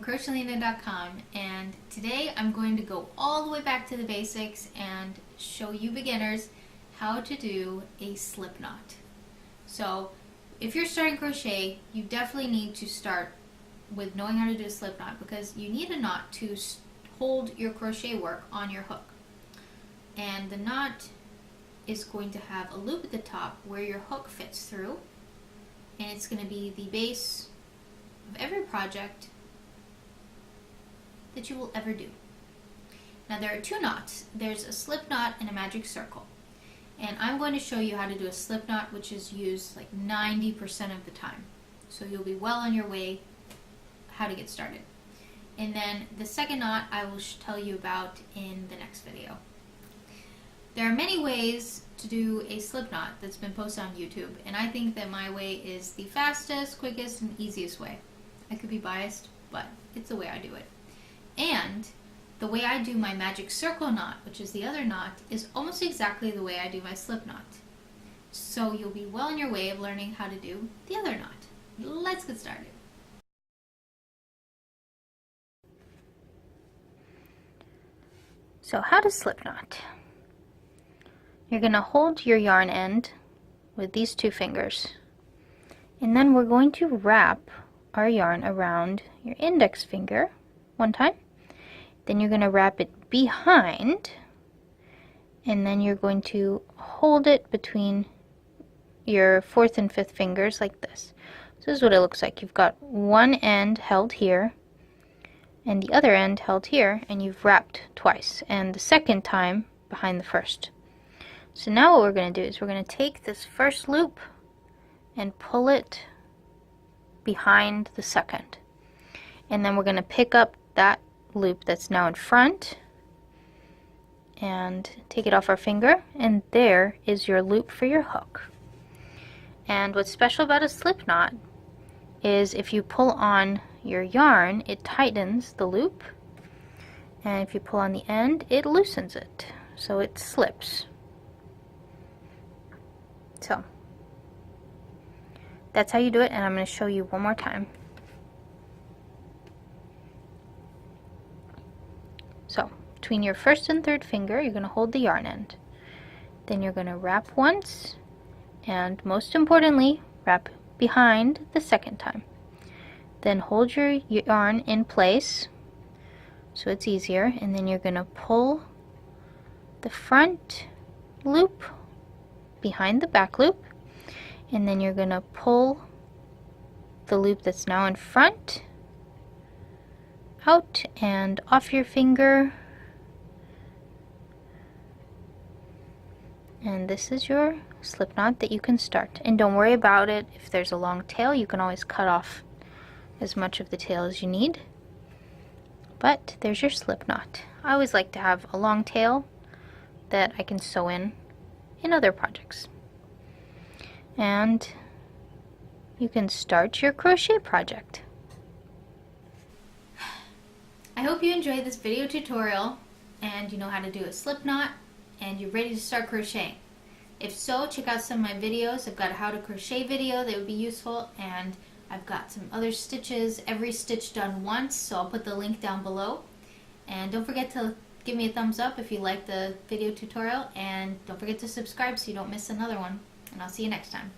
from Crochelina.com, and today I'm going to go all the way back to the basics and show you beginners how to do a slip knot. So if you're starting crochet, you definitely need to start with knowing how to do a slip knot, because you need a knot to hold your crochet work on your hook. And the knot is going to have a loop at the top where your hook fits through, and it's going to be the base of every project that you will ever do. Now there are two knots. There's a slip knot and a magic circle. And I'm going to show you how to do a slip knot, which is used like 90% of the time. So you'll be well on your way how to get started. And then the second knot I will tell you about in the next video. There are many ways to do a slip knot that's been posted on YouTube, and I think that my way is the fastest, quickest, and easiest way. I could be biased, but it's the way I do it. And the way I do my magic circle knot, which is the other knot, is almost exactly the way I do my slip knot. So you'll be well on your way of learning how to do the other knot. Let's get started. So how to slip knot? You're going to hold your yarn end with these two fingers, and then we're going to wrap our yarn around your index finger one time. Then you're going to wrap it behind, and then you're going to hold it between your fourth and fifth fingers like this. So this is what it looks like. You've got one end held here and the other end held here, and you've wrapped twice, and the second time behind the first. So now what we're going to do is we're going to take this first loop and pull it behind the second, and then we're going to pick up that loop that's now in front and take it off our finger, and there is your loop for your hook. And what's special about a slip knot is if you pull on your yarn, it tightens the loop, and if you pull on the end, it loosens it, so it slips. So that's how you do it, and I'm going to show you one more time. So between your first and third finger, you're going to hold the yarn end. Then you're going to wrap once, and most importantly, wrap behind the second time. Then hold your yarn in place so it's easier, and then you're going to pull the front loop behind the back loop, and then you're going to pull the loop that's now in front out and off your finger, and this is your slip knot that you can start. And don't worry about it if there's a long tail. You can always cut off as much of the tail as you need, but there's your slip knot. I always like to have a long tail that I can sew in other projects, and you can start your crochet project. I hope you enjoyed this video tutorial and you know how to do a slip knot and you're ready to start crocheting. If so, check out some of my videos. I've got a how to crochet video that would be useful, and I've got some other stitches, every stitch done once, so I'll put the link down below. And don't forget to give me a thumbs up if you like the video tutorial, and don't forget to subscribe so you don't miss another one. And I'll see you next time.